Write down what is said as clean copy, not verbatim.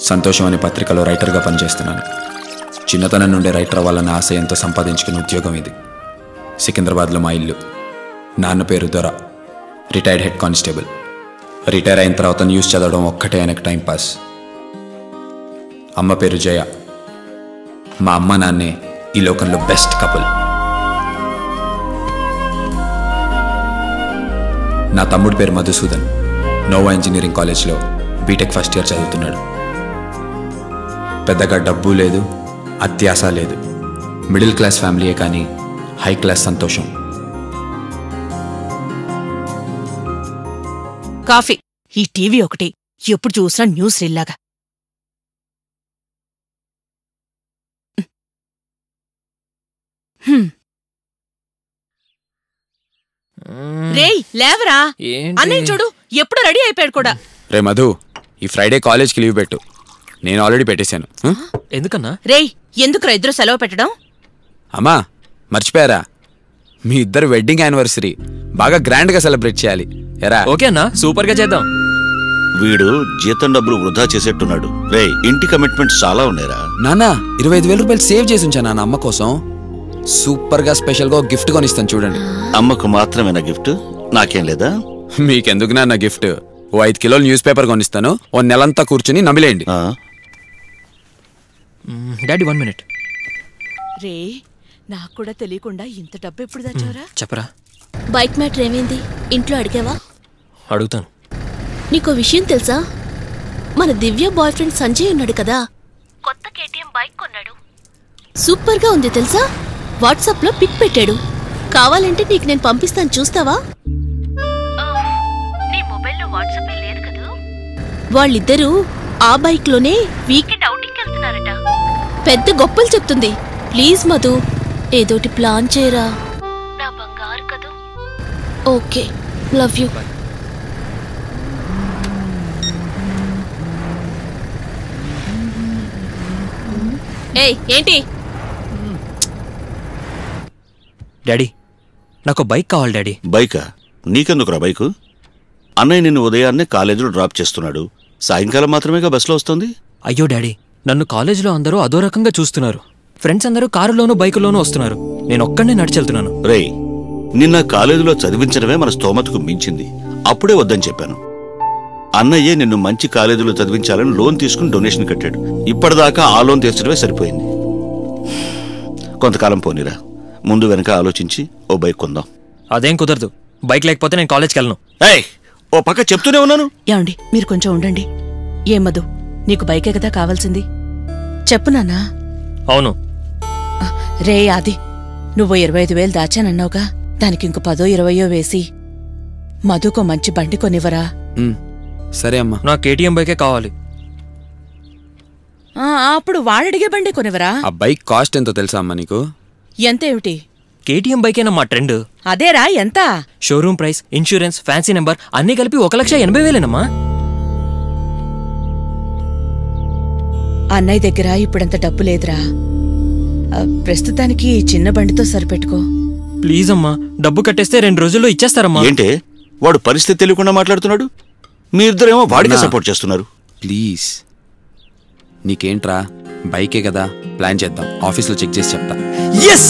సంతోషం అనే పత్రికలో రైటర్గా పనిచేస్తున్నాను. చిన్నతనం నుండే రైటర్ అవ్వాలన్న ఆశయంతో సంపాదించుకున్న ఉద్యోగం ఇది. సికింద్రాబాద్లో మా ఇల్లు. నాన్న పేరు దొర, రిటైర్డ్ హెడ్ కానిస్టేబుల్. రిటైర్ అయిన తర్వాత న్యూస్ చదవడం ఒక్కటే ఆయనకు టైంపాస్. అమ్మ పేరు జయ. మా అమ్మ నాన్నే ఈ లోకంలో బెస్ట్ కపుల్. నా తమ్ముడి పేరు మధుసూదన్. నోవా ఇంజనీరింగ్ కాలేజ్లో బీటెక్ ఫస్ట్ ఇయర్ చదువుతున్నాడు. పెద్దగా డబ్బు లేదు, అత్యాశ లేదు. మిడిల్ క్లాస్ ఫ్యామిలీయే కానీ హై క్లాస్ సంతోషం. కాఫీ. ఈ టీవీ ఒకటి ఎప్పుడు చూసినా న్యూస్ రీల్లాగా. రేయ్ లేవరా, అన్నయ్య చూడు ఎప్పుడు రెడీ అయిపోయాడు కూడా. రే మధు, ఈ ఫ్రైడే కాలేజ్కి లీవ్ పెట్టు. నేను ఆల్రెడీ పెట్టేశాను. ఎందుకన్నా? రేయ్ ఎందుకురా ఇద్దరు సెలవు పెట్టడం? అమ్మా మర్చిపోయారా, మీ ఇద్దరు వెడ్డింగ్ యానివర్సరీ బాగా గ్రాండ్గా సెలబ్రేట్ చేయాలి. ఎరా? ఓకే అన్నా, సూపర్గా చేద్దాం. వీడు జీతం డబ్బులు వృధా చేసేట్టున్నాడు. రే, ఇంటి కమిట్మెంట్స్ చాలా ఉన్నాయిరా. నాన్న 25,000 రూపాయలు సేవ్ చేసి ఉంచా నాన్న అమ్మ కోసం. సూపర్గా స్పెషల్గా గిఫ్ట్ కొనిస్తాను చూడండి. అమ్మకు మాత్రమేనా గిఫ్ట్? నాకేం లేదా? మీకెందుకు నాన్న గిఫ్ట్? ఓ 5 కిలోలు న్యూస్ పేపర్ కొనిస్తాను. ఓ నెలంతా కూర్చుని నమిలేయండి. Daddy 1 minute. రే, నాకు కూడా తెలియకుండా ఇంత డబ్బు ఎప్పుడు తెచ్చారా? చెప్పరా. బైక్ మ్యాటర్ ఏమైంది? ఇంట్లో అడిగావా? అడుగుతాను. నీకో విషయం తెలుసా? మన దివ్య బాయ్ ఫ్రెండ్ సంజయ్ ఉన్నాడు కదా, కొత్త KTM బైక్ కొన్నాడు. సూపర్ గా ఉంది తెలుసా? వాట్సాప్ లో పిక్ పెట్టాడు. కావాలంటే నీకు నేను పంపిస్తాను, చూస్తావా? నీ మొబైల్లో వాట్సాప్ లేదు కదా. వాళ్ళిద్దరూ ఆ బైక్ లోనే వీకెండ్ అవుటింగ్ వెళ్తున్నారట. పెద్ద గొప్పలు చెప్తుంది. ప్లీజ్ మధు, ఏదోటి ప్లాన్ చేయరా. నా బంగారు కదూ. Okay, love you. ఏయ్ ఏంటి? డాడీ నాకు బైక్ కావాలి డాడీ. బైకా? నీకెందుకురా బైకు? అన్నయ్య నిన్ను ఉదయాన్నే కాలేజీలో డ్రాప్ చేస్తున్నాడు. సాయంకాలం మాత్రమేగా బస్సులో వస్తుంది. అయ్యో డాడీ, నన్ను కాలేజీలో అందరూ అదో రకంగా చూస్తున్నారు. ఫ్రెండ్స్ అందరూ కారులోనూ బైకులోనూ వస్తున్నారు. నేను ఒక్కడే నడిచెళ్తున్నాను. రే, నిన్న కాలేజీలో చదివించడమే మన స్తోమతకు మించింది. అప్పుడే వద్దని చెప్పాను. అన్నయ్యే నిన్ను మంచి కాలేజీలో చదివించాలని లోన్ తీసుకుని డొనేషన్ కట్టాడు. ఇప్పటిదాకా ఆ లోన్ తీర్చడమే సరిపోయింది. కొంతకాలం పోనీరా, ముందు వెనక ఆలోచించి ఓ బైక్ కొందాం. అదేం కుదరదు. బైక్ లేకపోతే నేను కాలేజ్కి వెళ్ళను. ఏయ్, ఓ పక్క చెప్తూనే ఉన్నాను. ఏమండి మీరు కొంచెం ఉండండి. ఏమదు, నీకు బైకే కదా కావాల్సింది? చెప్పు నాన్నా. అవును. రే ఆది, నువ్వు 25,000 దాచానన్నావుగా, దానికి ఇంకో 10-20 వేసి మధుకో మంచి బండి కొనివ్వరా? సరే అమ్మా. నాకు KTM బైకే కావాలి. అప్పుడు వాడడిగే బండి కొనివ్వరా? ఆ బైక్ కాస్ట్ ఎంతో తెలుసా అమ్మా నీకు? ఎంతేమిటి? KTM బైకేనా మా ట్రెండ్. అదేరా ఎంత? Showroom price, insurance, fancy number అన్నీ కలిపి 1,80,000 అన్నయ్య దగ్గర ఇప్పుడంత డబ్బు లేదురా. ప్రస్తుతానికి చిన్న బండితో సరిపెట్టుకో. ప్లీజ్ అమ్మా, డబ్బు కట్టేస్తే 2 రోజుల్లో ఇచ్చేస్తారమ్మా. ఏంటే వాడు పరిస్థితి తెలియకుండా మాట్లాడుతున్నాడు? మీ ఇద్దరేమో వాడికే సపోర్ట్ చేస్తున్నారు. ప్లీజ్, నీకేంట్రా బైకే కదా, ప్లాన్ చేద్దాం. ఆఫీస్లో చెక్ చేసి చెప్తా. yes